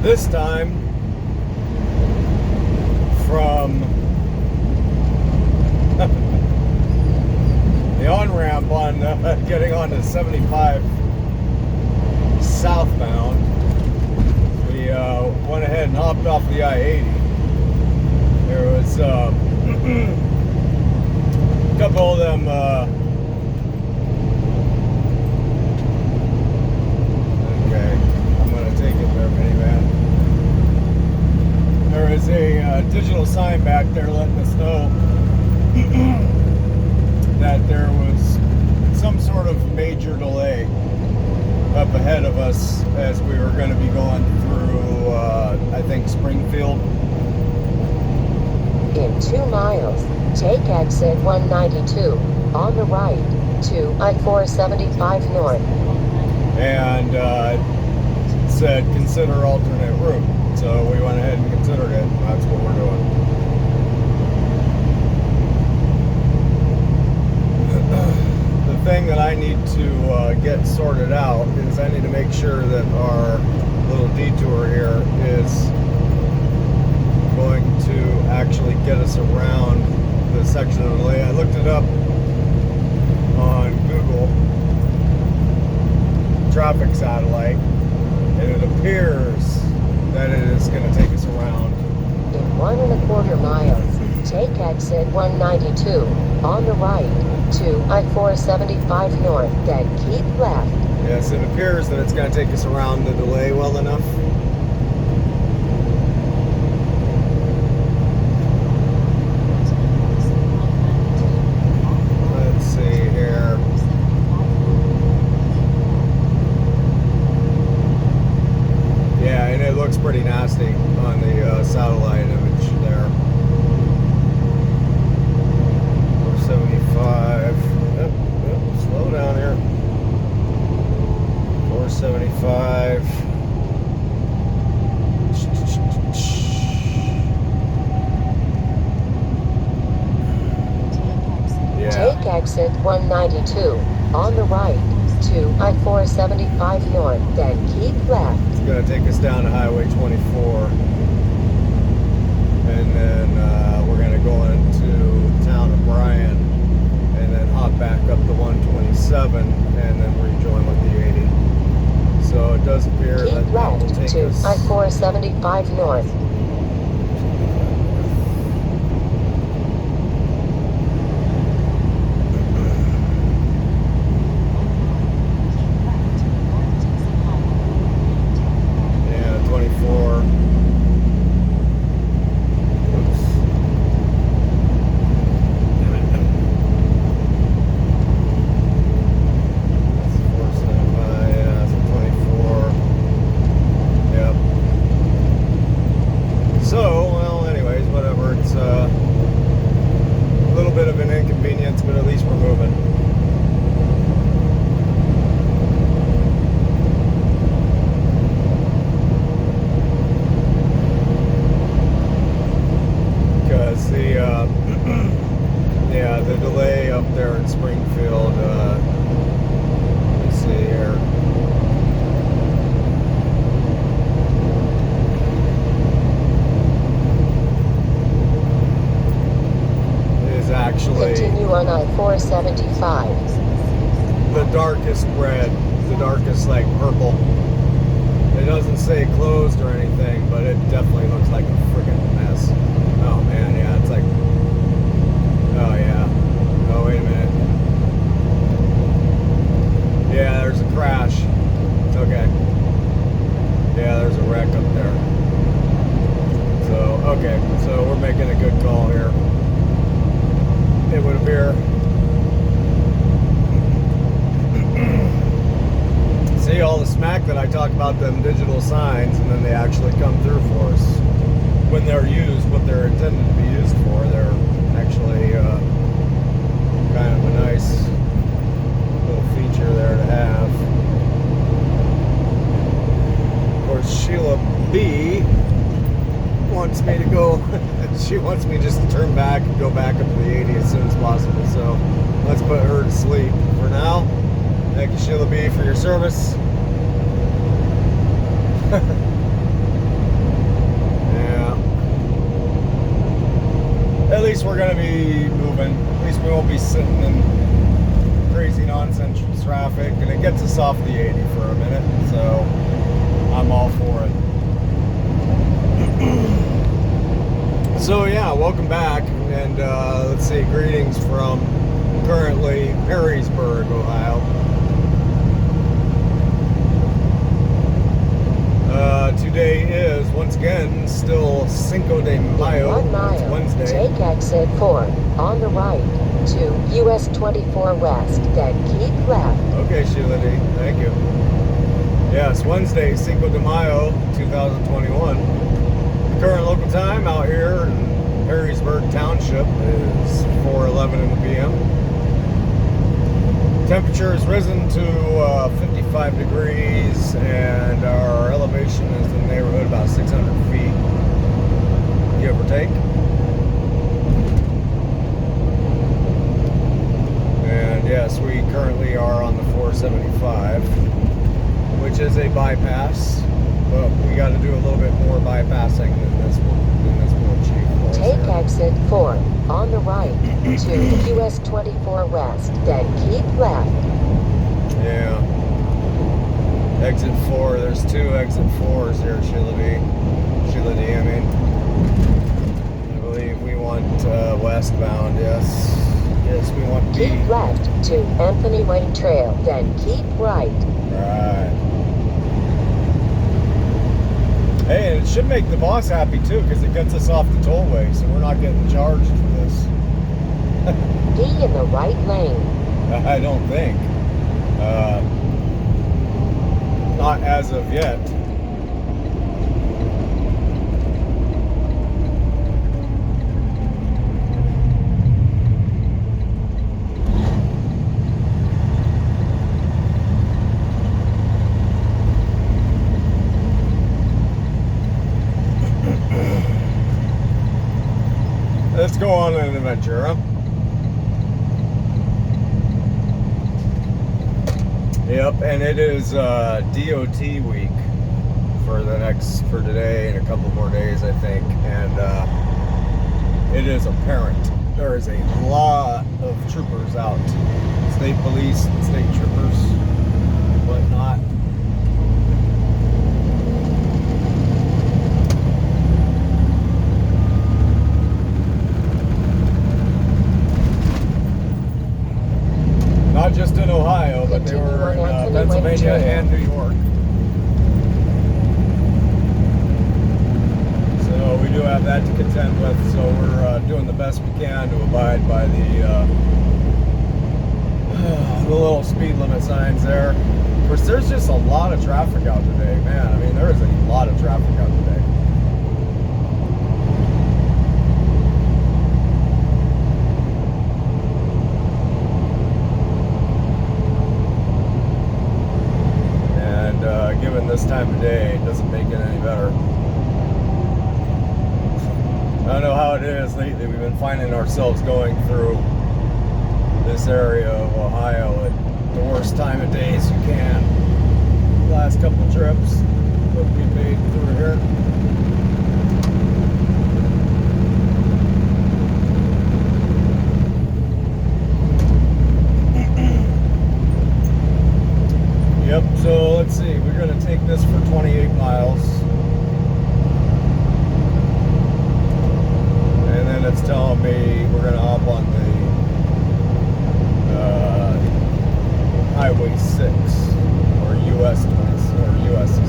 This time from the on-ramp on getting onto 75 southbound, we went ahead and hopped off the I-80. There was a couple of them okay, I'm gonna take it there, minivan. There is a digital sign back there letting us know that there was some sort of major delay up ahead of us as we were going to be going through, I think, Springfield. In 2 miles, take exit 192 on the right to I-475 north. And it said consider alternate route. So we went ahead and considered it, and that's what we're doing. The thing that I need to get sorted out is I need to make sure that our little detour here is going to actually get us around the section of the lane. I looked it up on Google traffic satellite, and it appears that it is going to take us around. In 1¼ miles, take exit 192 on the right to I-475 north, then keep left. Yes, it appears that it's going to take us around the delay well enough. Let's see here. Yeah, and it looks pretty nasty on the satellite image there. 475. Yep, slow down here. 475. Yeah. Take exit 192 on the right to I-475 north, then keep left. It's going to take us down to Highway 24. And then we're going to go into the town of Bryan and then hop back up to 127 and then rejoin with the 80. So it does appear keep that left will take to us I-475 north. Yeah, 24. Oops. That's 475, yeah, that's a 24. Yep. So, well, anyways, whatever. It's a little bit of an inconvenience, but at least we're moving. Because the yeah, the delay up there in Springfield, let me see here. Is actually Continue on I-475. the darkest red, the darkest like purple. It doesn't say closed or anything, but it definitely looks like a friggin' mess. Oh man, yeah, it's like, oh yeah, oh wait a minute. Yeah, there's a crash. Okay. Yeah, there's a wreck up there. So, okay, so we're making a good call here. It would appear. See all the smack that I talk about them digital signs, and then they actually come through for us. When they're used, what they're intended to be used for, they're actually kind of a nice little feature there to have. Of course, Sheila B wants me to go, she wants me just to turn back and go back up to the 80 as soon as possible, so let's put her to sleep for now. Thank you, Sheila B, for your service. we won't be sitting in crazy nonsense traffic, and it gets us off the 80 for a minute, so I'm all for it. So yeah, welcome back, and let's see, greetings from currently Perrysburg, Ohio. Today is, once again, still Cinco de Mayo. 1 mile. It's Wednesday. Take exit 4 on the right to US 24 West, then keep left. Okay, Sheila D, thank you. Yeah, it's Wednesday, Cinco de Mayo, 2021. Current local time out here in Perrysburg Township is 4:11 in the p.m. Temperature has risen to 55 degrees, and our elevation is in the neighborhood about 600 feet, give or take. And yes, we currently are on the 475, which is a bypass, but we got to do a little bit more bypassing than this will achieve for us Take here. exit 4 on the right to US 24 West, then keep left. Yeah. Exit 4. There's two exit 4s here, Sheila D. Sheila D, I mean. I believe we want westbound, yes. Yes, we want B. Keep left to Anthony Wayne Trail, then keep right. Right. Hey, and it should make the boss happy too, because it gets us off the tollway, so we're not getting charged for this. Be in the right lane. I don't think. Not as of yet. Let's go on an adventure, huh? Yep, and it is DOT week for today and a couple more days, I think. And it is apparent there is a lot of troopers out, state police, state troopers, whatnot. Not just in Ohio, but they were in Pennsylvania and New York. So we do have that to contend with. So we're doing the best we can to abide by the little speed limit signs there. Of course, there's just a lot of traffic out today, man. I mean, there is a lot of traffic out today. Given this time of day, it doesn't make it any better. I don't know how it is lately. We've been finding ourselves going through this area of Ohio at the worst time of day as you can. The last couple of trips that we made through here. Yep, so let's see, we're going to take this for 28 miles. And then it's telling me we're going to hop on the Highway 6 or US 20 or US 6.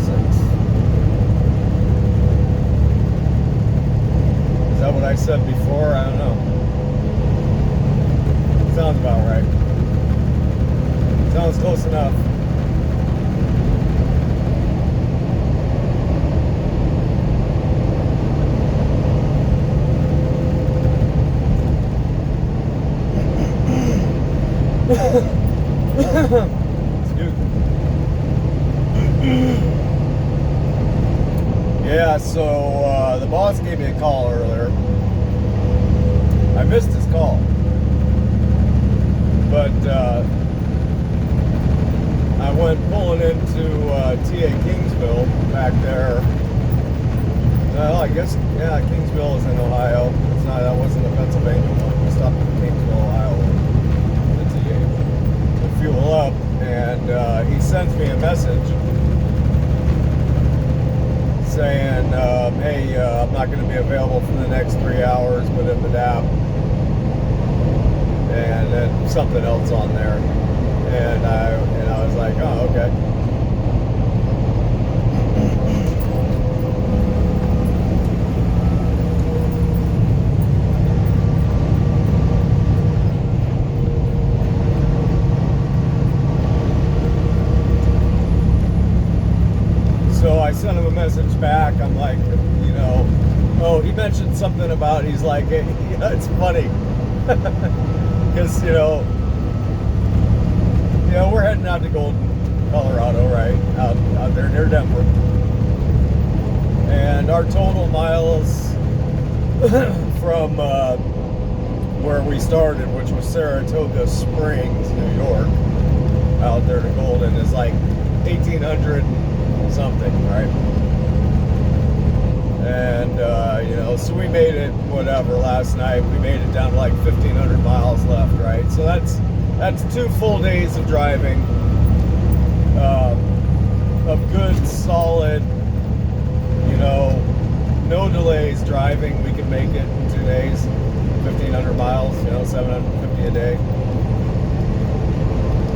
Is that what I said before? I don't know. Sounds about right. Sounds close enough. Excuse me. Yeah, so the boss gave me a call earlier. I missed his call, but I went pulling into TA Kingsville back there. Well, I guess, yeah, Kingsville is in Ohio. It's not, that wasn't the Pennsylvania one. We stopped in Kingsville, Ohio. fuel up, and he sends me a message saying, hey, I'm not going to be available for the next 3 hours, but in the DAP, and then something else on there, and I was like, oh, okay. So I sent him a message back. I'm like, you know, oh, he mentioned something about, he's like, hey, it's funny. Because, you know, we're heading out to Golden, Colorado, right? Out there near Denver. And our total miles from where we started, which was Saratoga Springs, New York, out there to Golden, is like 1,800 something, right? And you know, so we made it, whatever, last night we made it down to like 1,500 miles left, right? So that's 2 full days of driving, of good solid, you know, no delays driving. We can make it in 2 days, 1,500 miles, you know, 750 a day.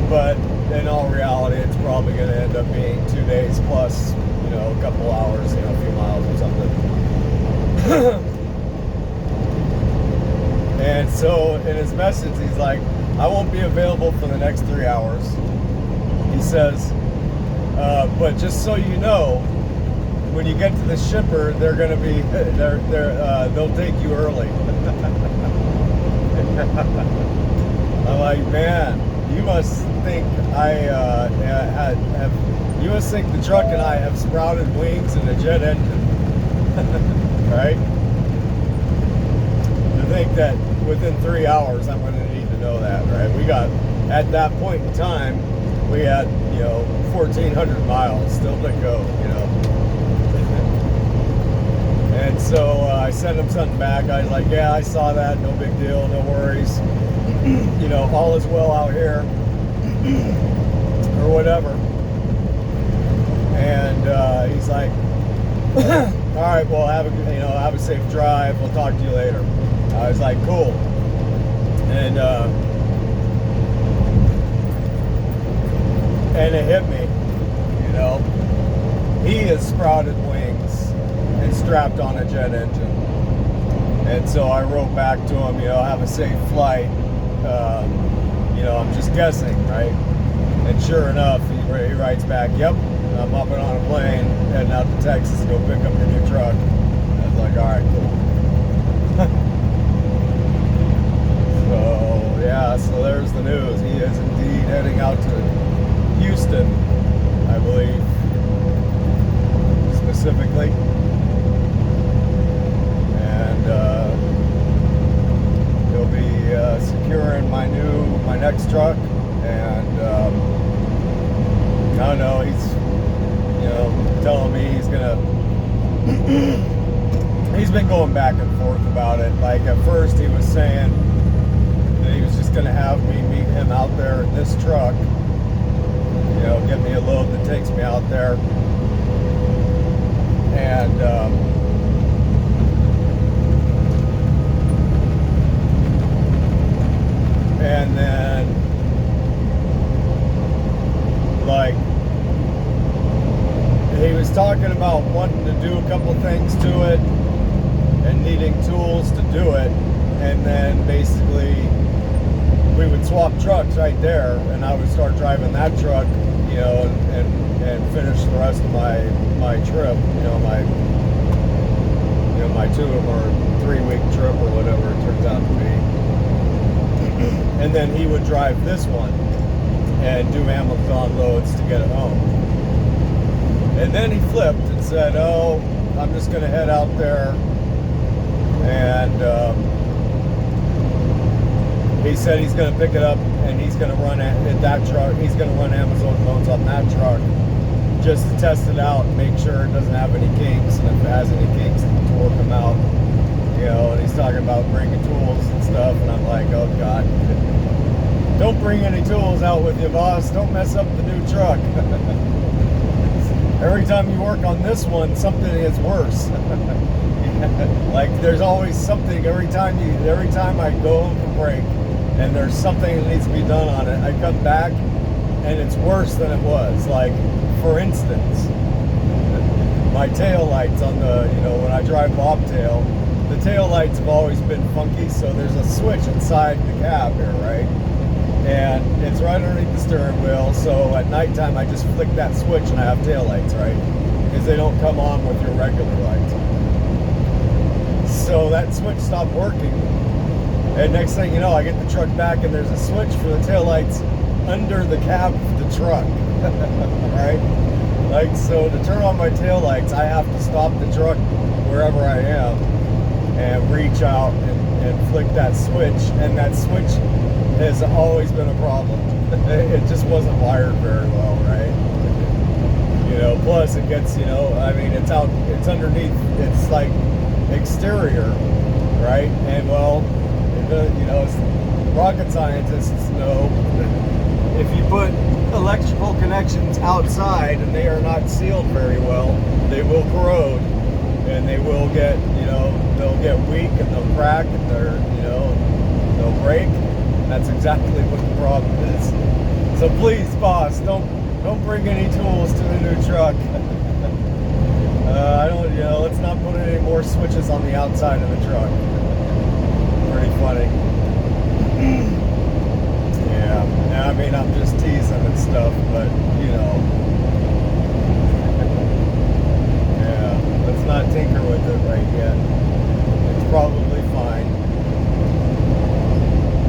But in all reality, it's probably going to end up being 2 days plus, you know, a couple hours, you know, a few miles or something. And so in his message, he's like, I won't be available for the next 3 hours. He says, but just so you know, when you get to the shipper, they're going to be, they'll take you early. I'm like, man, you must think you must think the truck and I have sprouted wings and a jet engine, right? To think that within 3 hours I'm going to need to know that, right? We got, at that point in time, we had, you know, 1,400 miles still to go, you know. And so I sent him something back. I was like, yeah, I saw that, no big deal, no worries. You know, all is well out here, or whatever. And he's like, all right, well, have a safe drive. We'll talk to you later. I was like, cool. And it hit me, you know. He has sprouted wings and strapped on a jet engine. And so I wrote back to him, you know, have a safe flight. You know, I'm just guessing, right? And sure enough, he writes back, yep, I'm hopping on a plane, heading out to Texas to go pick up your new truck. I was like, all right, cool. So, yeah, so there's the news. He is indeed heading out to Houston, I believe, specifically. And he'll be securing my next truck, and I don't know, he's, you know, telling me he's gonna he's been going back and forth about it. Like, at first he was saying that he was just gonna have me meet him out there in this truck, you know, get me a load that takes me out there, and then, like, he was talking about wanting to do a couple things to it and needing tools to do it, and then basically we would swap trucks right there, and I would start driving that truck, you know, and finish the rest of my trip, you know, my 2 or 3 week trip or whatever it turns out to be. And then he would drive this one and do Amazon loads to get it home. And then he flipped and said, oh, I'm just going to head out there, and he said he's going to pick it up and he's going to run that truck. He's going to run Amazon loads on that truck just to test it out and make sure it doesn't have any kinks, and if it has any kinks, to work them out. You know, and he's talking about bringing tools and stuff, and I'm like, oh God. Don't bring any tools out with you, boss. Don't mess up the new truck. Every time you work on this one, something is worse. Like there's always something every time I go home for break and there's something that needs to be done on it. I come back and it's worse than it was. Like for instance, my tail lights on the, when I drive bobtail, the tail lights have always been funky, so there's a switch inside the cab here, right? And it's right underneath the steering wheel, so at nighttime I just flick that switch and I have tail lights, right? Because they don't come on with your regular lights. So that switch stopped working, and next thing you know, I get the truck back and there's a switch for the tail lights under the cab of the truck. Right? Like, so to turn on my tail lights, I have to stop the truck wherever I am and reach out and flick that switch, and that switch has always been a problem. It just wasn't wired very well, right? Plus it gets, it's underneath, it's like exterior, right? And well, rocket scientists know if you put electrical connections outside and they are not sealed very well, they will corrode and they will get, they'll get weak and they'll crack and they'll break. That's exactly what the problem is. So please, boss, don't bring any tools to the new truck. Let's not put any more switches on the outside of the truck. Pretty funny. Yeah, I mean, I'm just teasing and stuff, but yeah, let's not tinker with it right yet. It's probably fine.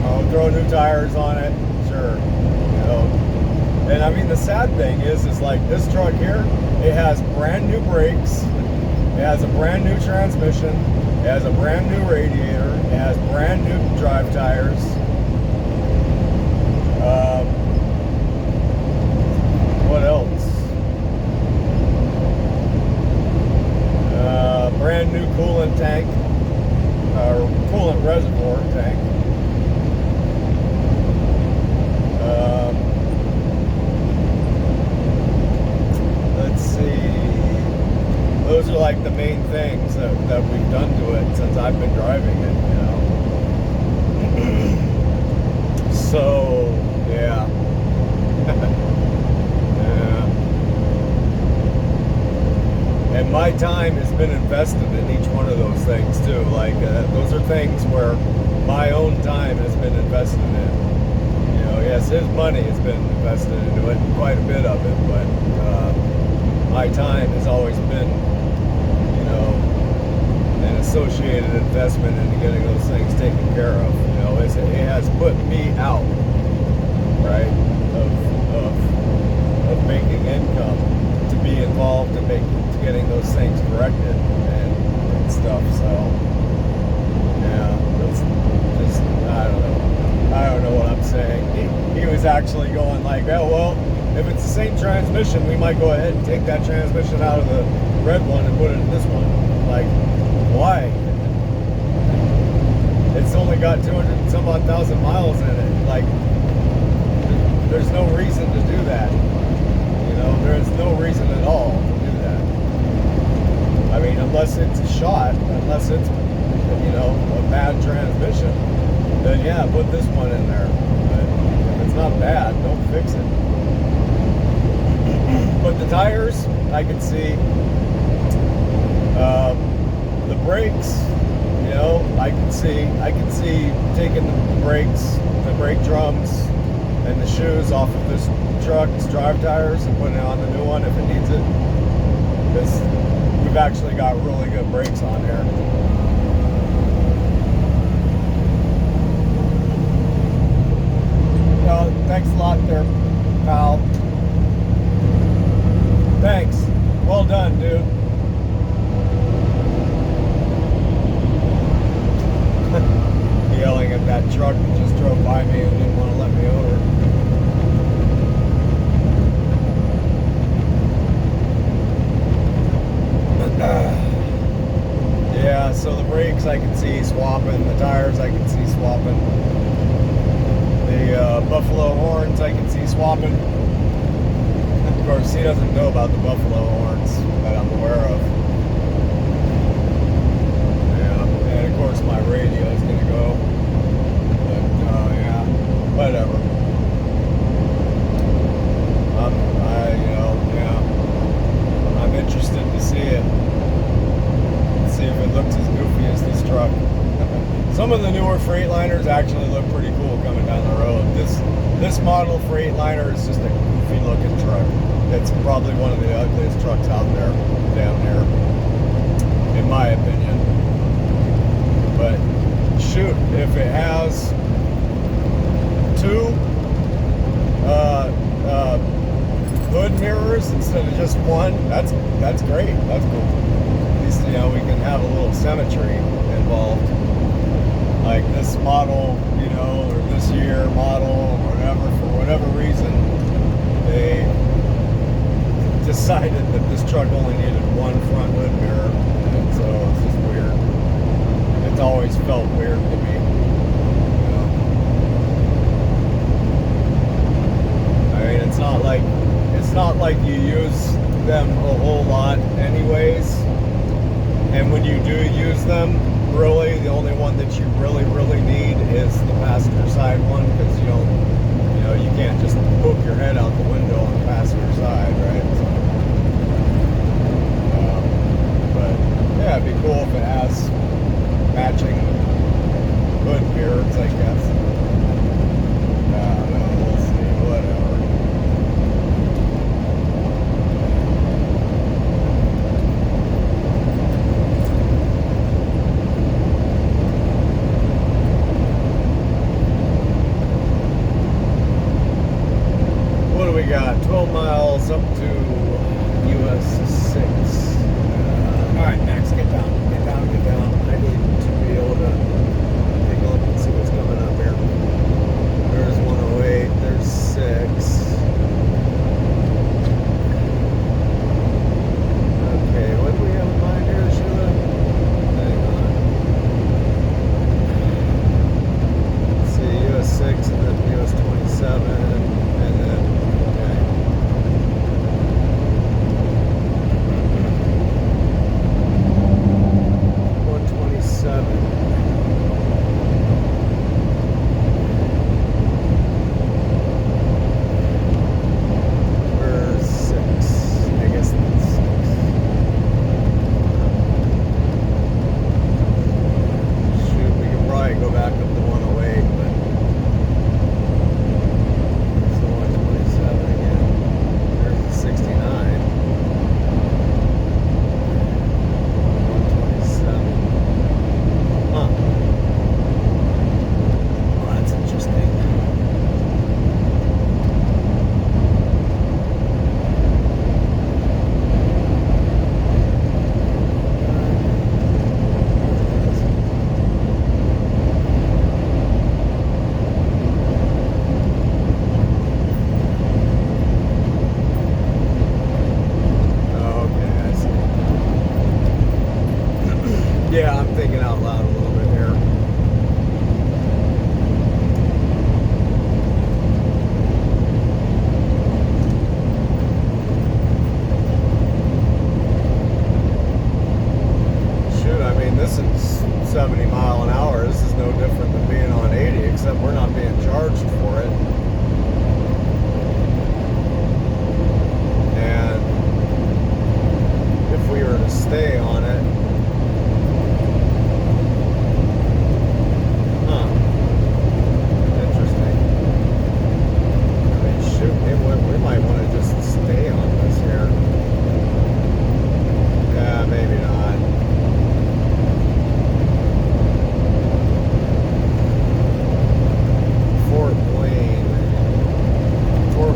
I'll throw new tires on it, sure. And I mean, the sad thing is like this truck here, it has brand new brakes, it has a brand new transmission, it has a brand new radiator, it has brand new drive tires. What else? Brand new coolant tank, or coolant reservoir tank. Let's see. Those are like the main things that we've done to it since I've been driving it, So, yeah. Yeah. And my time has been invested in each one of those things too. Like, those are things where my own time has been invested in. Yes, his money has been invested into it, quite a bit of it, but my time has always been, an associated investment into getting those things taken care of. It has put me out, right, of making income to be involved in getting those things corrected and stuff. So yeah, it's just, I don't know what I'm saying. He was actually going like, oh, well, if it's the same transmission, we might go ahead and take that transmission out of the red one and put it in this one. Like, why? It's only got 200 and some odd thousand miles in it. Like, there's no reason to do that. There's no reason at all to do that. I mean, unless it's a shot, unless it's, a bad transmission, then yeah, put this one in there. But if it's not bad, don't fix it. But the tires, I can see. The brakes, I can see taking the brakes, the brake drums, and the shoes off of this truck's drive tires and putting it on the new one if it needs it. Because we've actually got really good brakes on here. Thanks a lot there, pal. Thanks. Well done, dude. Yelling at that truck that just drove by me and didn't want to let me over. Yeah, so the brakes I can see swapping, the tires I can see swapping. The buffalo horns I can see swapping. Of course, he doesn't know about the buffalo horns that I'm aware of. Yeah, and of course my radio is gonna go. But yeah, whatever. I'm interested to see it. See if it looks as goofy as this truck. Some of the newer Freightliners actually look pretty cool coming down the road. This model Freightliner is just a goofy looking truck. It's probably one of the ugliest trucks out there, down there, in my opinion. But shoot, if it has two hood mirrors instead of just one, that's great. That's cool. At least, you know, we can have a little symmetry involved. Like this model, you know, or this year model, or whatever, for whatever reason, they decided that this truck only needed one front hood mirror, and so it's just weird. It's always felt weird to me. You know? I mean, it's not like you use them a whole lot anyways, and when you do use them, really the only one that you really need is the passenger side one, because you can't just poke your head out the window on the passenger side, right? So, but yeah, it'd be cool if it has matching hood mirrors, I guess. No, we'll see, whatever. We got 12 miles up to US 6. All right, Max, get down. I need to be able to take a look and see what's coming up here. There's 108, there's 6. Okay, what do we have in mind here, Sheila? Hang on. Let's see, US 6 and then US 27, and then 127. Yeah, I'm thinking out loud a little bit here. Shoot, I mean, this is 70 mile an hour. This is no different than being on 80, except we're not being charged for it. And if we were to stay on it, we might want to just stay on this here. Yeah, maybe not. Fort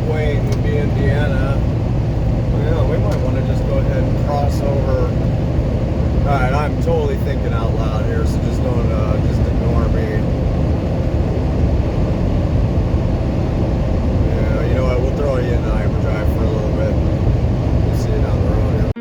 Wayne would be Indiana. Well, we might want to just go ahead and cross over. Alright, I'm totally thinking out loud here, so just don't, just ignore me. You know what, we'll throw you in the hyperdrive for a little bit. We'll see you down the road here.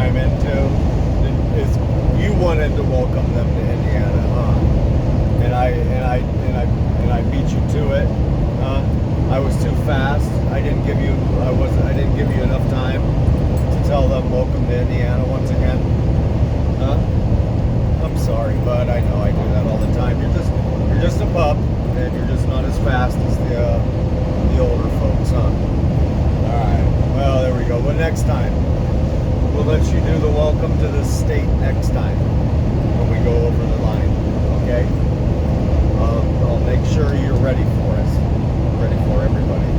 chime into is you wanted to welcome them to Indiana, huh? And I beat you to it. I was too fast. I didn't give you enough time to tell them welcome to Indiana once again. I'm sorry, bud. I know I do that all the time. You're just a pup, and you're just not as fast as the older folks, huh? All right. Well, there we go. Well, next time we'll let you do the welcome to the state next time when we go over the line. Okay. I'll make sure you're ready for us. Ready for everybody.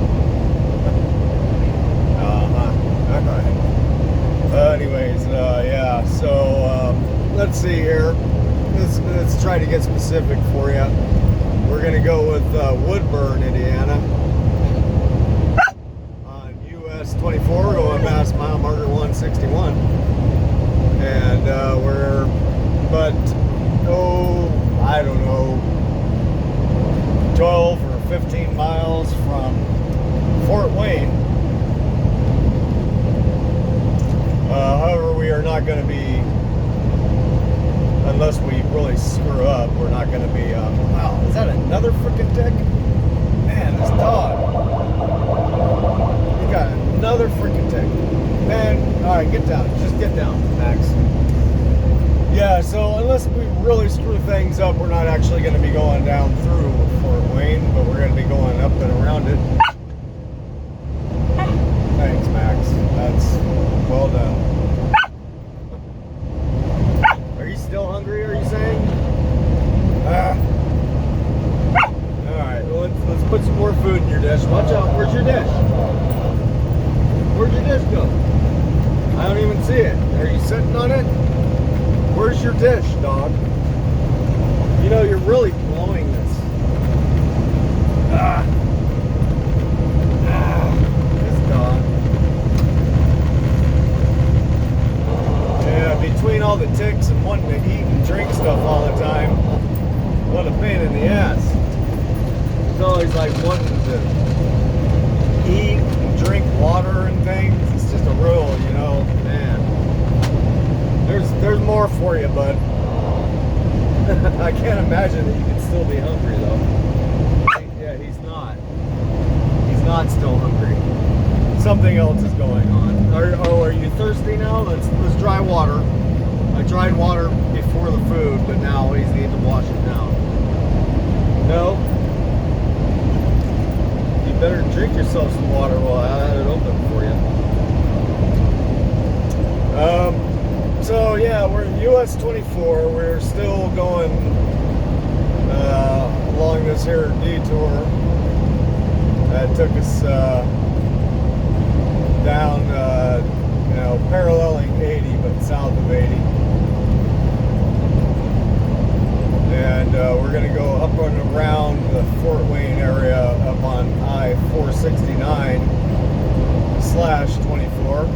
Anyways, yeah. So let's see here. Let's try to get specific for you. We're gonna go with Woodburn, Indiana, on US 24, going past mile marker 161, and I don't know, 12 or 15 miles from Fort Wayne. However, we are not going to be, unless we really screw up, we're not going to be, wow, is that another freaking tick? Man, this dog. You got another freaking tick. Man, alright, get down. Just get down, Max. Yeah, so unless we really screw things up, we're not actually going to be going down through Fort Wayne, but we're going to be going up and around it. Thanks, Max. That's well done. Are you still hungry, are you saying? Alright, well, let's put some more food in your dish. Watch out, where's your dish? Where'd your dish go? I don't even see it. Are you sitting on it? Where's your dish, dog? You know, you're really blowing this. This dog. Yeah, between all the ticks and wanting to eat and drink stuff all the time, what a pain in the ass. It's always like wanting to eat and drink water and things. It's just a rule, you know, man. There's more for you, bud. I can't imagine that you can still be hungry, though. Yeah, he's not. He's not still hungry. Something else is going on. Are you thirsty now? Let's dry water. I dried water before the food, but now he's need to wash it down. No? You better drink yourself some water while I had it open for you. So yeah, we're US 24. We're still going along this here detour that took us down, you know, paralleling 80, but south of 80. And we're going to go up and around the Fort Wayne area up on I-469/24.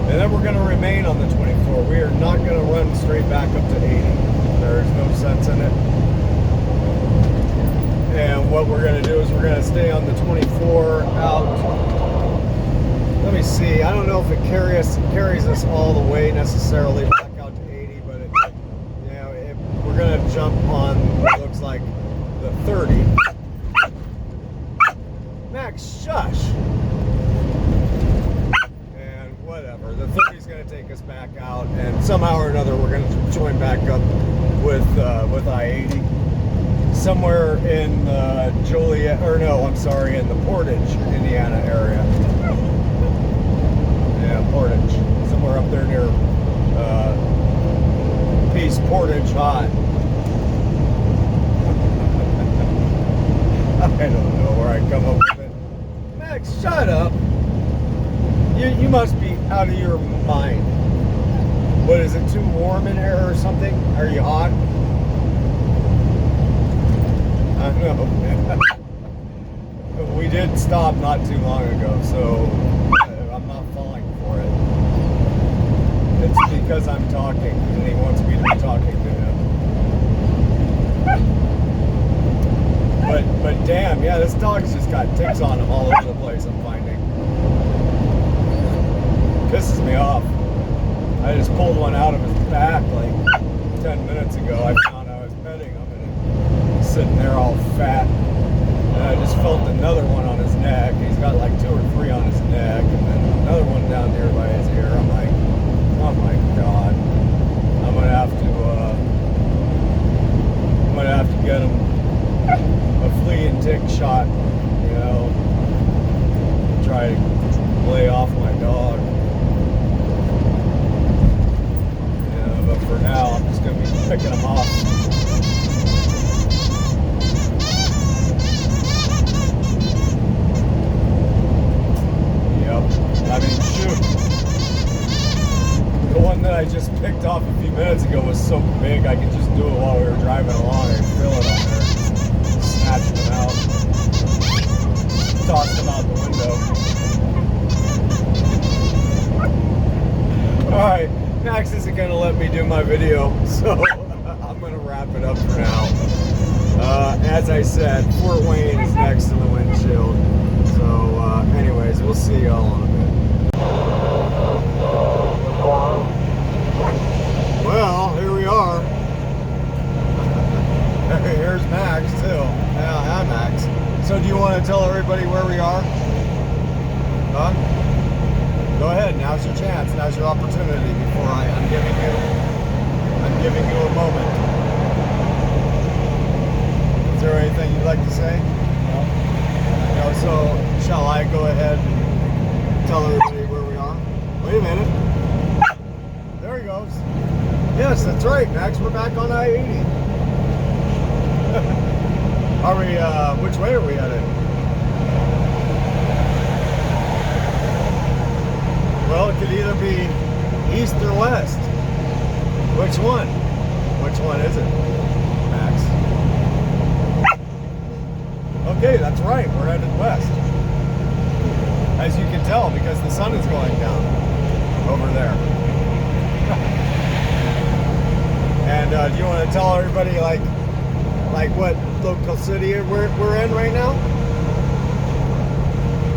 And then we're going to remain on the 24. We are not going to run straight back up to 80. There's no sense in it. And what we're going to do is we're going to stay on the 24 out. Let me see. I don't know if it carries us all the way necessarily back out to 80, but we're going to jump on what looks like the 30. Max, shush. Whatever, the 30 is going to take us back out, and somehow or another we're going to join back up with I-80 somewhere in Joliet, or no, I'm sorry, in the Portage, Indiana area. Yeah, Portage, somewhere up there near Peace Portage Hot. I don't know where I come up with it. Max, shut up. You must be out of your mind. What is it, too warm in here or something? Are you hot? I don't know, man. We did stop not too long ago, so I'm not falling for it. It's because I'm talking, and he wants me to be talking to him. But damn, yeah, this dog's just got ticks on him all over the place, I'm finding. Pisses me off. I just pulled one out of his back like 10 minutes ago. I found I was petting him and he's sitting there all fat. And I just felt another one on his neck. He's got like 2 or 3 on his neck, and then another one down there by his ear. I'm like, oh my God. I'm gonna have to get him a flea and tick shot, you know, try to lay off my dog. Yeah, but for now, I'm just gonna be picking him off. I mean, shoot. The one that I just picked off a few minutes ago was so big I could just do it while we were driving along and feel it on there. Snatched them out. Tossed them out the window. Alright, Max isn't going to let me do my video, so I'm going to wrap it up for now. As I said, Fort Wayne is next in the windshield. So, anyways, we'll see y'all in a bit. Well, here we are. Here's Max, too. Yeah, hi, Max. So, do you want to tell everybody where we are? Huh? Go ahead. Now's your chance. Now's your opportunity before I'm giving you a moment. Is there anything you'd like to say? No, so shall I go ahead and tell everybody where we are? Wait a minute. There he goes. Yes, that's right, Max. We're back on I-80. Are we, which way are we headed? Well, it could either be east or west. Which one? Which one is it, Max? Okay, that's right. We're headed west. As you can tell, because the sun is going down over there. And do you want to tell everybody like what local city we're in right now?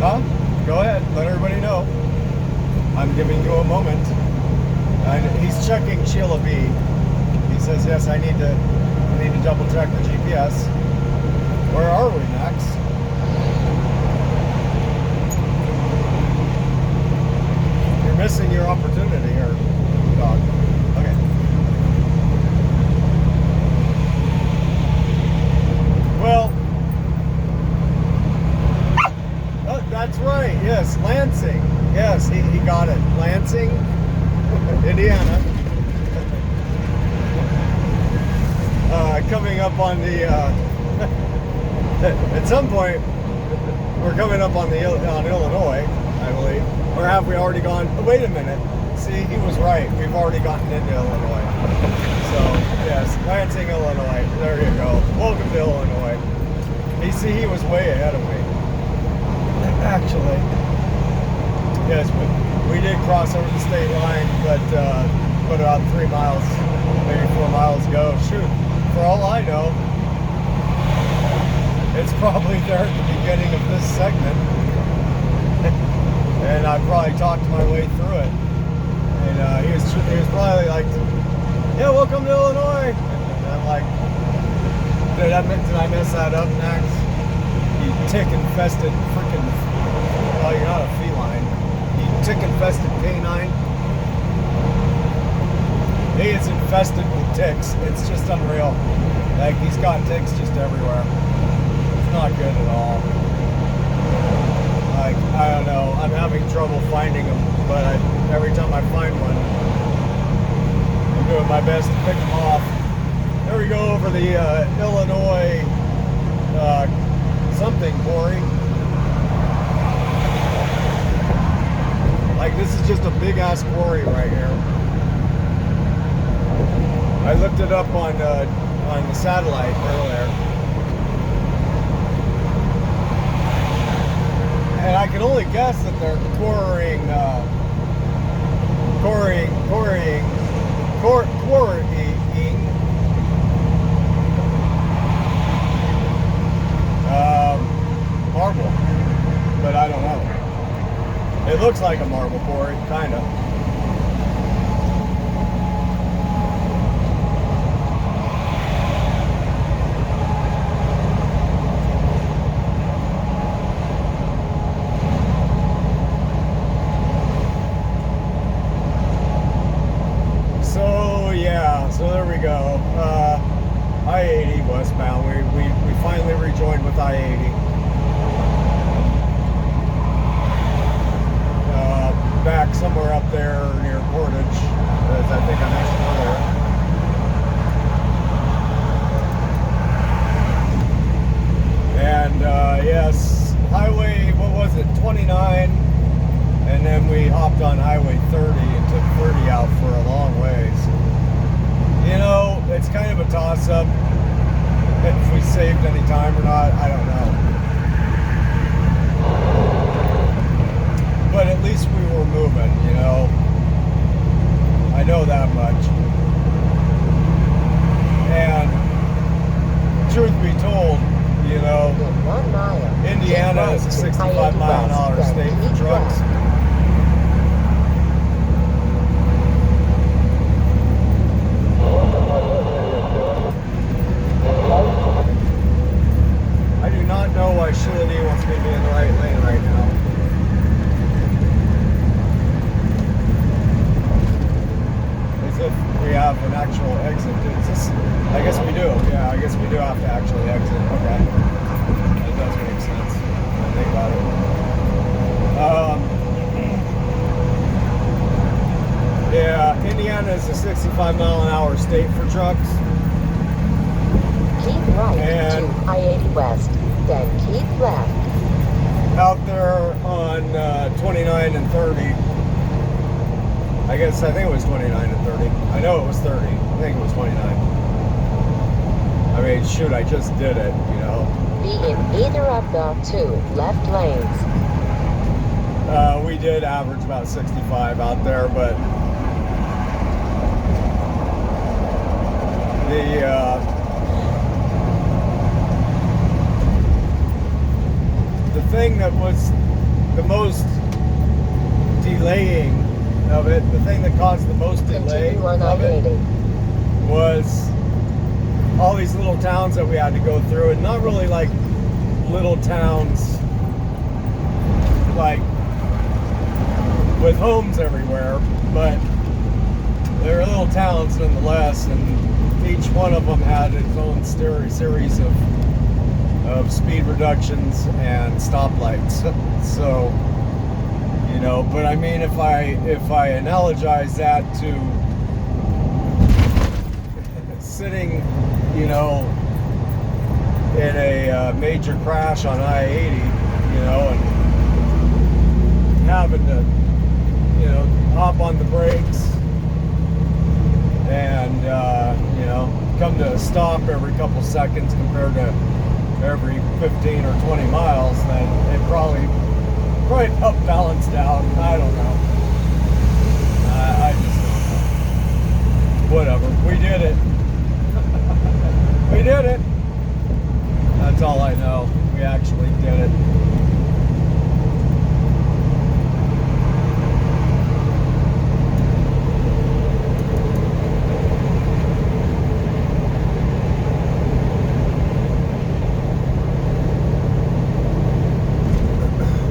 Huh? Go ahead. Let everybody know. I'm giving you a moment. He's checking Sheila B. He says, yes, I need to double check the GPS. Where are we, Max? You're missing your opportunity here, dog. Okay. Well, oh, that's right. Yes, Lansing. Yes, he got it. Lansing, Indiana. Coming up on the... at some point, we're coming up on Illinois, I believe. Or have we already gone? Oh, wait a minute. See, he was right. We've already gotten into Illinois. So, yes, Lansing, Illinois. There you go. Welcome to Illinois. He was way ahead of me. Actually, yes, we did cross over the state line, but about 3 miles, maybe 4 miles ago. Shoot, for all I know, it's probably there at the beginning of this segment. And I probably talked my way through it. And he was probably like, yeah, welcome to Illinois. And I'm like, did I mess that up, Max? You tick-infested freaking, oh, you're not a feline. You tick-infested canine. He is infested with ticks. It's just unreal. Like, he's got ticks just everywhere. Not good at all. Like, I don't know. I'm having trouble finding them, but every time I find one, I'm doing my best to pick them off. There we go over the Illinois something quarry. Like, this is just a big ass quarry right here. I looked it up on the satellite earlier. And I can only guess that they're quarrying marble, but I don't know. It looks like a marble quarry, kind of. go. I-80 westbound. We finally rejoined with I-80. Back somewhere up there near Portage, as I think I mentioned earlier. And yes, highway, what was it, 29, and then we hopped on highway 30 and took 30 out for a long ways. You know, it's kind of a toss-up if we saved any time or not, I don't know. But at least we were moving, you know. I know that much. And truth be told, you know, In 1 mile, Indiana is a 65 mile an hour state for trucks. I do not know why Shilady wants me to be in the right lane right now. As if we have an actual exit. It's just, I guess we do. Yeah, I guess we do have to actually exit. Okay. That does make sense. When I think about it. Yeah, Indiana is a 65 mile an hour state for trucks. Keep right And to I-80 West, then keep left. out there on 29 and 30. I think it was 29 and 30. I know it was 30. I think it was 29. I mean, shoot, I just did it, you know. Be in either of the 2 left lanes. We did average about 65 out there, but the thing that was the most delaying of it, the thing that caused the most delay Continue on of it I-80. was all these little towns that we had to go through, and not really like little towns like with homes everywhere, but they're little towns nonetheless, and each one of them had its own series of speed reductions and stoplights. So, you know, but I mean, if I analogize that to sitting, you know, in a major crash on I-80, you know, and having to, you know, hop on the brakes and, you know, come to a stop every couple seconds compared to every 15 or 20 miles, then it probably up balanced out. I don't know. I just don't know. Whatever. We did it. We did it. That's all I know. We actually did it.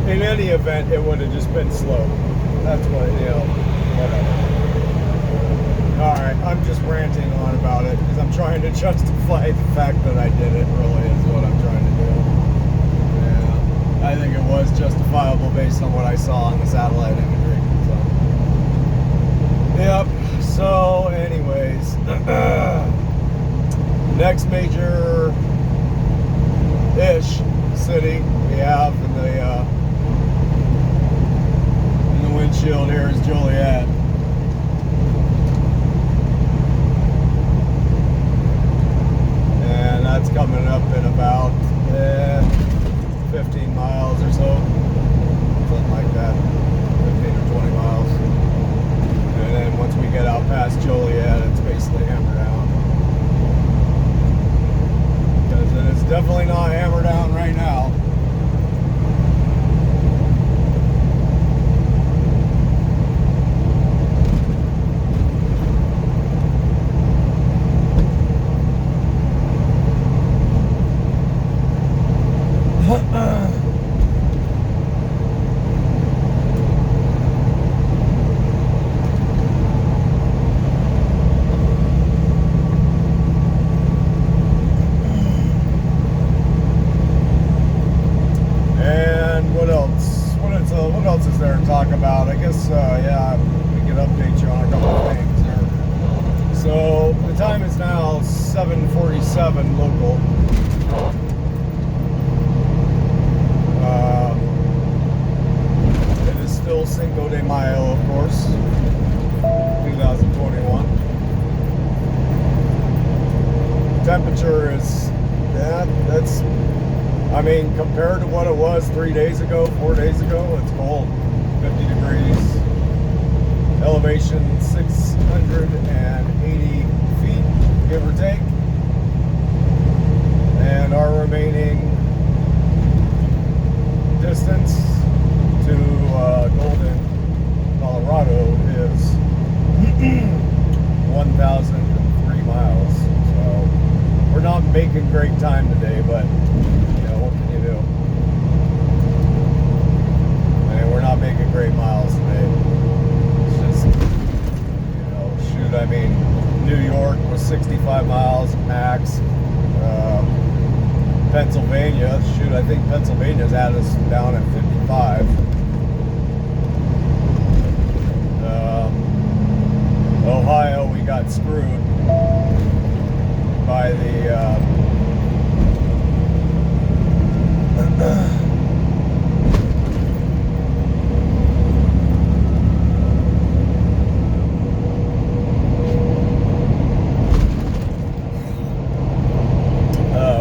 In any event, it would have just been slow. That's what, you know, whatever. Alright, I'm just ranting on about it because I'm trying to justify the fact that I did it, really, is what I'm trying to do. Yeah, I think it was justifiable based on what I saw on the satellite imagery. So, yep, so anyways, next major-ish city we have in the windshield here is Joliet. And that's coming up in about 15 miles or so. Something like that. 15 or 20 miles. And then once we get out past Joliet, it's basically hammer down. Because it's definitely not hammer down right now. update you on a couple of things here. So the time is now 7:47 local. It is still Cinco de Mayo, of course, 2021. Temperature is, yeah, that's, I mean, compared to what it was 3 days ago, 4 days ago, it's cold. 50 degrees. Elevation 680 feet, give or take. And our remaining distance to Golden, Colorado is 1,003 miles. So we're not making great time today, but you know, what can you do? I mean, we're not making great miles today. It's just, you know, shoot, I mean, New York was 65 miles max. Pennsylvania, shoot, I think Pennsylvania's had us down at 55. Ohio, we got screwed by the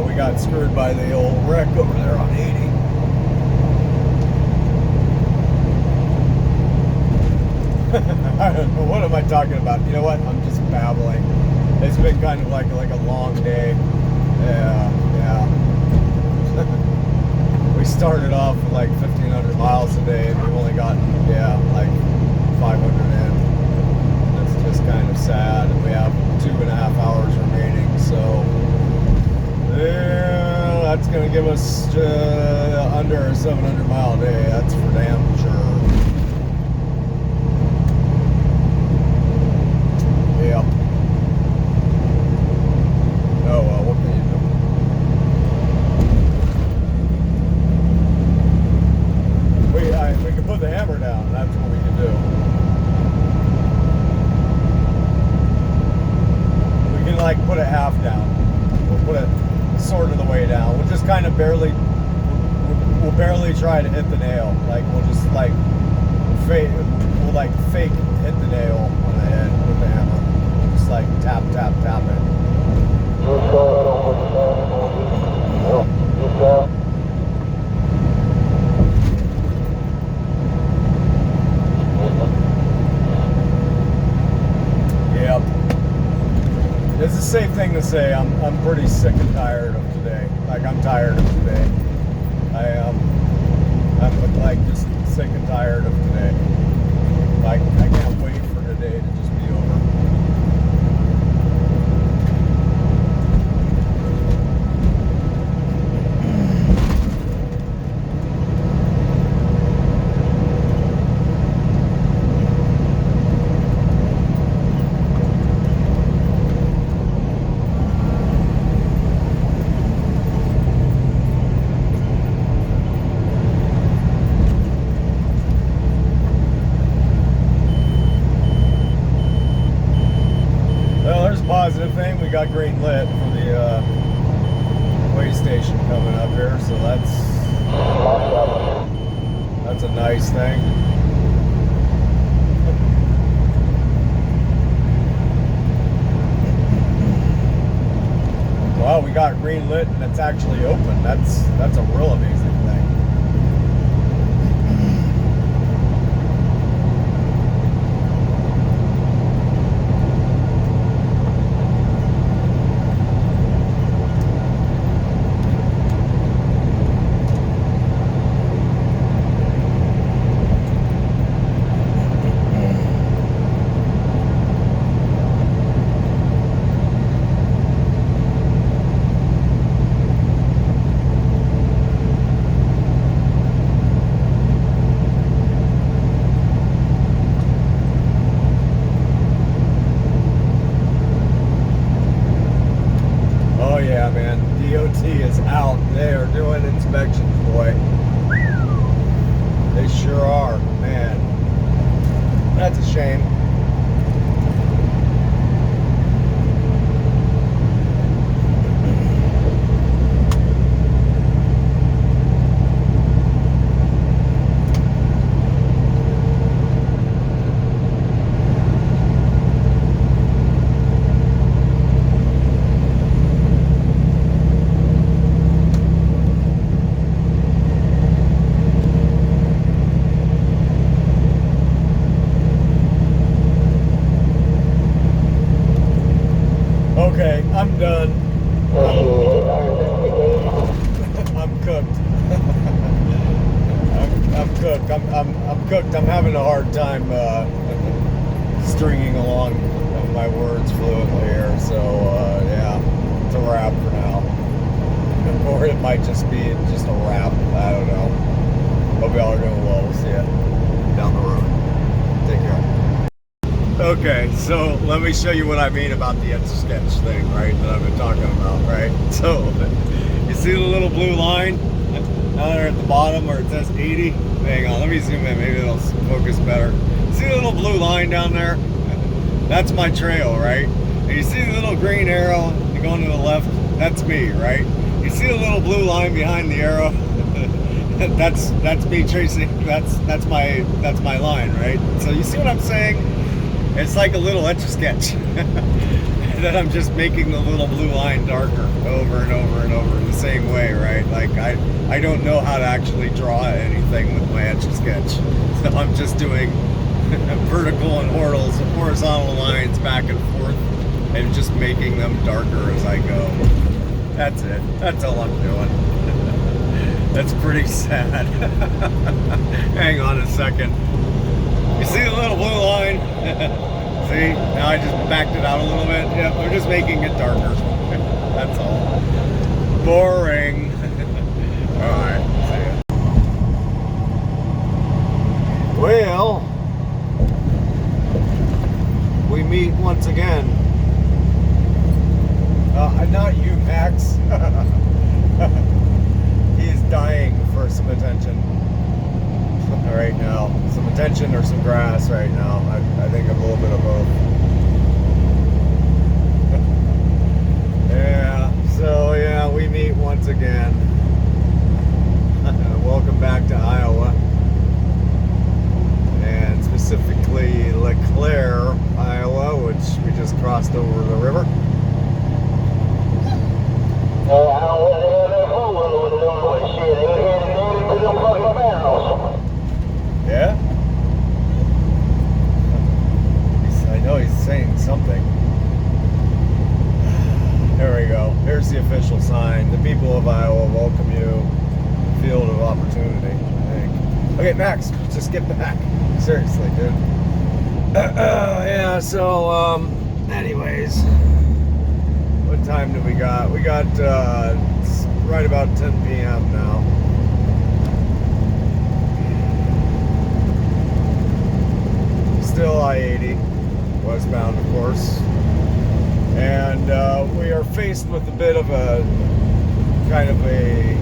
we got screwed by the old wreck over there on 80. What am I talking about? You know what? I'm just babbling. It's been kind of like a long day. Yeah. We started off with like 1,500 miles a day, and we've only gotten, like 500 in. That's just kind of sad. And we have 2.5 hours remaining, so yeah, that's gonna give us under a 700 mile day. That's for damn sure. Yeah. Oh well, what can you do? We can put the hammer down. That's what we can do. We can like put it half down. We'll put it sort of the way down. We'll just kind of barely try to hit the nail. Like we'll just like fake hit the nail on the head with the hammer. Just like tap it. Yep. It's a safe thing to say. I'm pretty sick and tired of today. Like I'm tired of today. I'm like just sick and tired of today. Like I can't wait for today to just be over. Positive thing, we got green lit for the way station coming up here, so that's a nice thing. Wow, we got green lit and it's actually open. That's a real amazing thing. DOT is out. They are doing inspections, boy. They sure are, man. That's a shame. I'm done. I'm cooked. I'm cooked. I'm cooked. I'm having a hard time stringing along my words fluently here. So yeah, it's a wrap for now. Or it might just be just a wrap. I don't know. Hope y'all are doing well. We'll see you down the road. Take care. Okay, so let me show you what I mean about the Etch-a-Sketch thing, right, that I've been talking about, right? So, you see the little blue line down there at the bottom where it says 80? Hang on, let me zoom in, maybe it'll focus better. See the little blue line down there? That's my trail, right? And you see the little green arrow going to the left? That's me, right? You see the little blue line behind the arrow? that's me tracing, that's my line, right? So you see what I'm saying? It's like a little Etch-a-Sketch that I'm just making the little blue line darker over and over and over in the same way, right? Like I don't know how to actually draw anything with my Etch-a-Sketch. So I'm just doing vertical and horizontal lines back and forth and just making them darker as I go. That's it. That's all I'm doing. That's pretty sad. Hang on a second. You see the little blue line? See? Now I just backed it out a little bit. Yep, I'm just making it darker. That's all. Boring. Alright, see ya. Well, we meet once again. Not you, Max. He is dying for some attention right now. Some attention or some grass right now. I think a little bit of both. Yeah, so yeah, we meet once again. Welcome back to Iowa. And specifically LeClaire, Iowa, which we just crossed over the river. Yeah? I know he's saying something. There we go. Here's the official sign. The people of Iowa welcome you to the field of opportunity, I think. Okay, Max, just get back. Seriously, dude. Yeah, so, anyways. What time do we got? We got it's right about 10 p.m. now. Still I-80, westbound, of course. And we are faced with a bit of a kind of a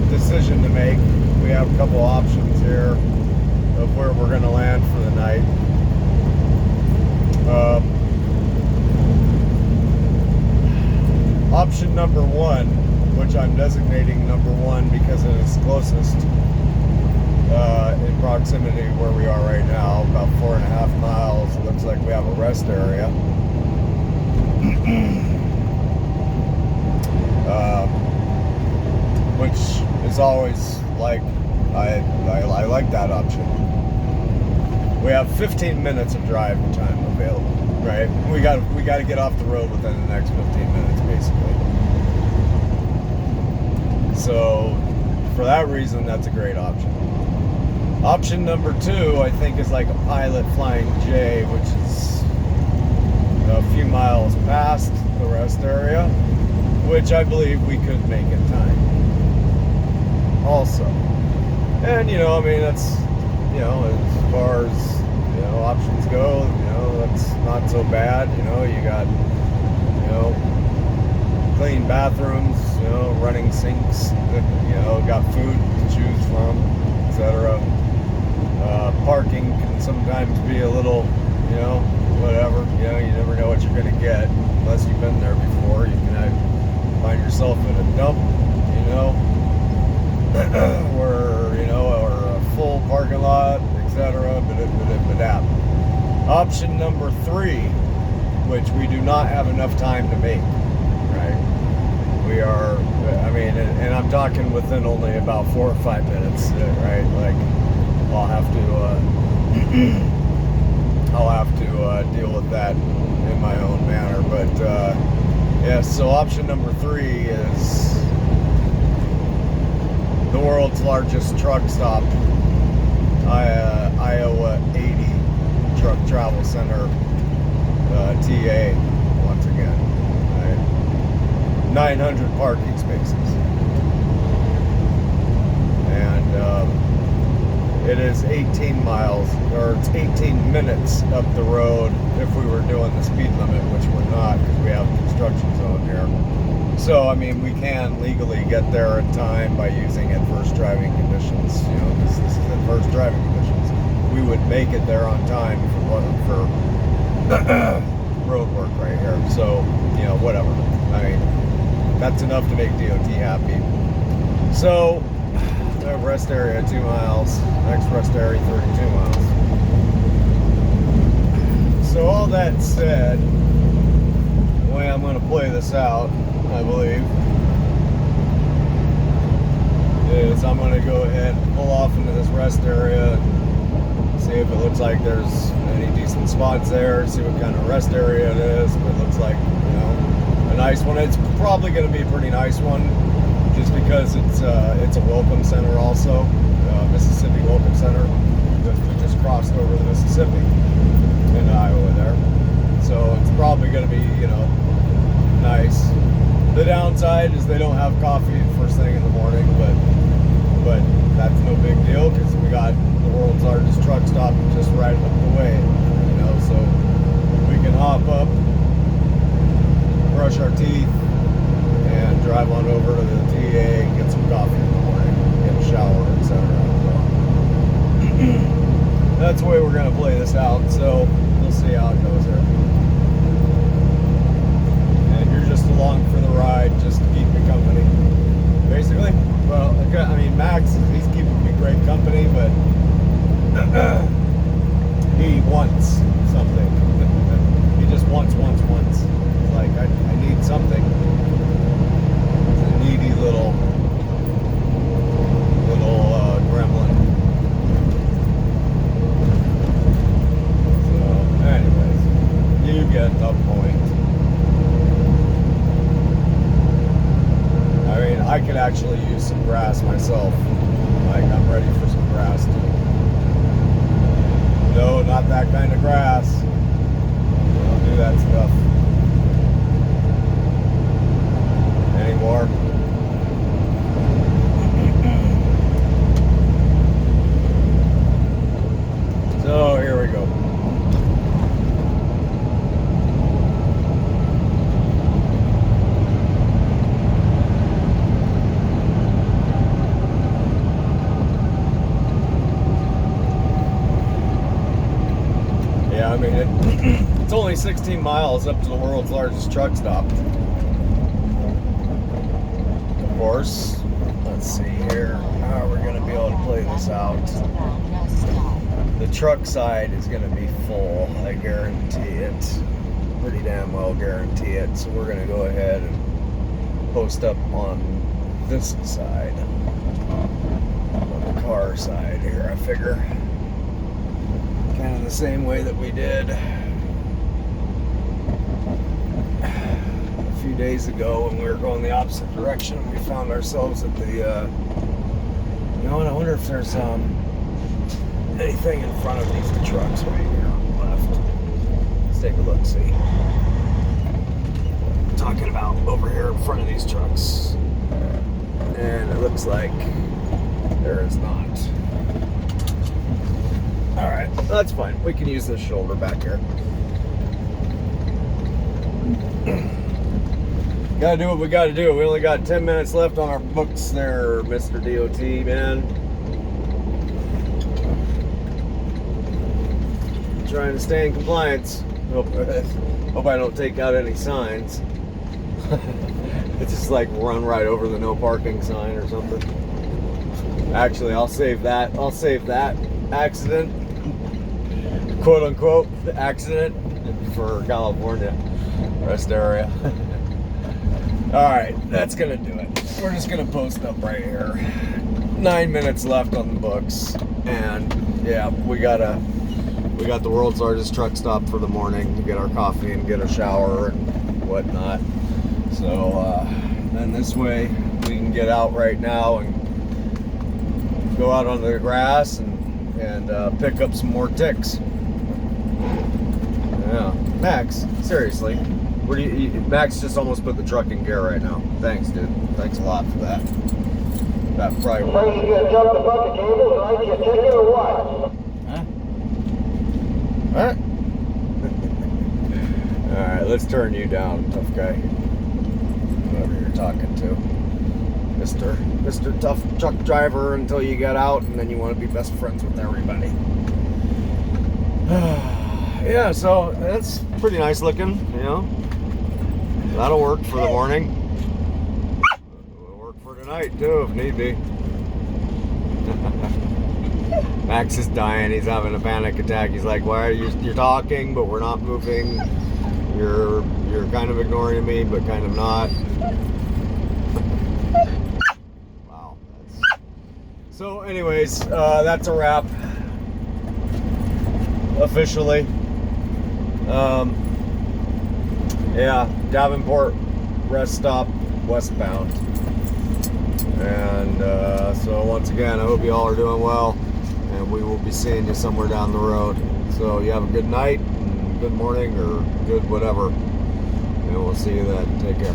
decision to make. We have a couple options here of where we're going to land for the night. Option number one, which I'm designating number one because it is closest in proximity where we are right now, about 4.5 miles. It looks like we have a rest area. Which is always like, I like that option. We have 15 minutes of drive time available, right? We got to get off the road within the next 15 minutes, basically. So, for that reason, that's a great option. Option number two, I think, is like a Pilot Flying J, which is a few miles past the rest area, which I believe we could make in time. Also, and I mean, that's as far as options go, that's not so bad. You got clean bathrooms, running sinks, got food to choose from, etc. Parking can sometimes be a little, whatever. You never know what you're going to get unless you've been there before. You can find yourself in a dump, or a full parking lot, etc. Option number three, which we do not have enough time to make, right? We are, and I'm talking within only about 4 or 5 minutes, right? Like, I'll have to deal with that in my own manner, but Yes, so option number 3 is the world's largest truck stop, I-80 Truck Travel Center, TA, once again. Right? 900 parking spaces. And it is 18 miles, or it's 18 minutes up the road if we were doing the speed limit, which we're not because we have a construction zone here. So, I mean, we can legally get there in time by using adverse driving conditions. You know, this is adverse driving conditions. We would make it there on time if it wasn't for road work right here. So, you know, whatever. I mean, that's enough to make DOT happy. So, rest area 2 miles, next rest area 32 miles. So all that said, the way I'm going to play this out, I believe, is I'm going to go ahead and pull off into this rest area, see if it looks like there's any decent spots there, see what kind of rest area it is. If it looks like, you know, a nice one, it's probably going to be a pretty nice one. Just because it's a welcome center also, Mississippi Welcome Center. We just crossed over the Mississippi in Iowa there, so it's probably going to be, you know, nice. The downside is they don't have coffee first thing in the morning, but that's no big deal because we got the world's largest truck stop just right up the way, you know, so we can hop up, brush our teeth, and drive on over to the TA and get some coffee in the morning, get a shower, etc. That's the way we're going to play this out, so we'll see how it goes here. And you're just along for the ride, just to keep me company, basically. Well, I mean, Max, he's keeping me great company, but he wants something. He just wants. It's like, I need something. Needy little gremlin. So, anyways, you get the point. I mean, I could actually use some grass myself. Like, I'm ready for some grass too. No, not that kind of grass. Don't do that stuff anymore. So here we go. Yeah, I mean, it's only 16 miles up to the world's largest truck stop. Of course, let's see here. How are we going to be able to play this out? The truck side is going to be full, I guarantee it. Pretty damn well guarantee it. So we're going to go ahead and post up on this side, on the car side here, I figure. Kind of the same way that we did a few days ago when we were going the opposite direction. We found ourselves at the, you know what, I wonder if there's anything in front of these trucks right here on the left. Let's take a look, see. I'm talking about over here in front of these trucks. And it looks like there is not. Alright, that's fine. We can use this shoulder back here. Gotta do what we gotta do. We only got 10 minutes left on our books there, Mr. DOT, man. Trying to stay in compliance. Hope I don't take out any signs. It's just like run right over the no parking sign or something. Actually, I'll save that. I'll save that accident, quote unquote, accident, for California rest area. Alright, that's gonna do it. We're just gonna post up right here. 9 minutes left on the books, and yeah, we got the world's largest truck stop for the morning to get our coffee and get a shower and whatnot. So then this way we can get out right now and go out on the grass and pick up some more ticks. Yeah, Max, seriously, what do you? Max just almost put the truck in gear right now. Thanks, dude. Thanks a lot for that. That probably. First, you gonna jump the bucket cables, write you a ticket, or what? Huh? All right, let's turn you down, tough guy. Whoever you're talking to, Mr. Tough Truck Driver, until you get out, and then you want to be best friends with everybody. Yeah, so that's pretty nice looking, you know. That'll work for the morning. It'll work for tonight too, if need be. Max is dying. He's having a panic attack. He's like, "Why are you're talking, but we're not moving. You're kind of ignoring me, but kind of not." Wow. So, anyways, that's a wrap. Officially. Yeah, Davenport rest stop westbound. And so once again, I hope you all are doing well, and we will be seeing you somewhere down the road. So you have a good night, and good morning, or good whatever, and we'll see you then. Take care.